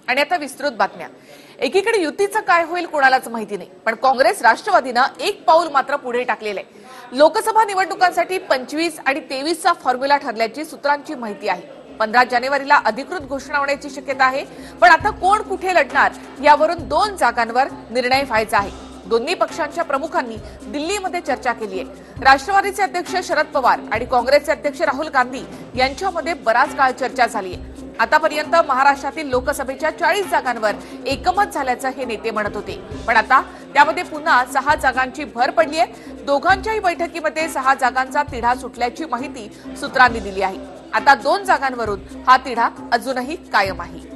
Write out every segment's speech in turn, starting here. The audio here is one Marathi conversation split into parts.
आणि आता विस्तृत बातम्या। एकीकडे युतीचं काय होईल कोणालाच माहिती नाही, पण काँग्रेस राष्ट्रवादीनं एक पाऊल मात्र पुढे टाकलेलं आहे। लोकसभा निवडणुकांसाठी 25 आणि 23 चा फॉर्म्युला ठरल्याची सूत्रांची माहिती आहे। 15 जानेवारीला अधिकृत घोषणा होण्याची शक्यता आहे, पण आता कोण कुठे लढणार यावरून 2 जागांवर निर्णय व्हायचा आहे। दोन्ही पक्षांच्या प्रमुखांनी दिल्लीमध्ये चर्चा केली आहे। राष्ट्रवादीचे अध्यक्ष शरद पवार आणि काँग्रेसचे अध्यक्ष राहुल गांधी यांच्यामध्ये बराच काळ चर्चा झाली आहे। आतापर्यंत महाराष्ट्रातील लोकसभेच्या 40 जागांवर एकमत झाल्याचं हे नेते म्हणत होते, पण आता त्यामध्ये पुन्हा 6 जागांची भर पडली आहे। दोघांच्याही बैठकीमध्ये 6 जागांचा तिढा सुटल्याची माहिती सूत्रांनी दिली आहे। आता 2 जागांवरून हा तिढा अजूनही कायम आहे।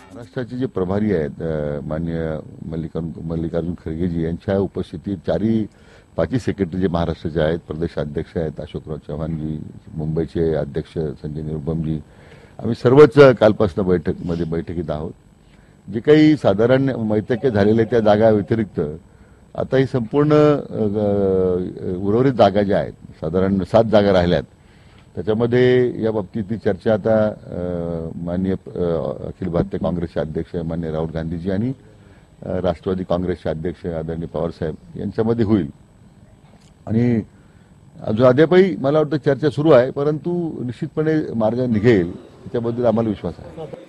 महाराष्ट्राचे जे प्रभारी आहेत माननीय मल्लिकार्जुन खरगेजी यांच्या उपस्थितीत 5 सेक्रेटरी जे महाराष्ट्राचे आहेत, प्रदेशाध्यक्ष आहेत अशोकराव चव्हाणजी, मुंबईचे अध्यक्ष संजय निरुपमजी, आम्ही सर्वच कालपासून बैठकीत आहोत। जे काही साधारण बैठकी झालेल्या त्या जागा व्यतिरिक्त आता ही संपूर्ण उर्वरित जागा ज्या आहेत, साधारण 7 जागा राहिल्यात, त्याच्यामध्ये या बाबतीतली चर्चा आता माननीय अखिल भारतीय काँग्रेसचे अध्यक्ष माननीय राहुल गांधीजी आणि राष्ट्रवादी काँग्रेसचे अध्यक्ष आदरणीय पवारसाहेब यांच्यामध्ये होईल। आणि अजून अद्यापही मला वाटतं चर्चा सुरू आहे, परंतु निश्चितपणे मार्ग निघेल याच्याबद्दल आम्हाला विश्वास आहे।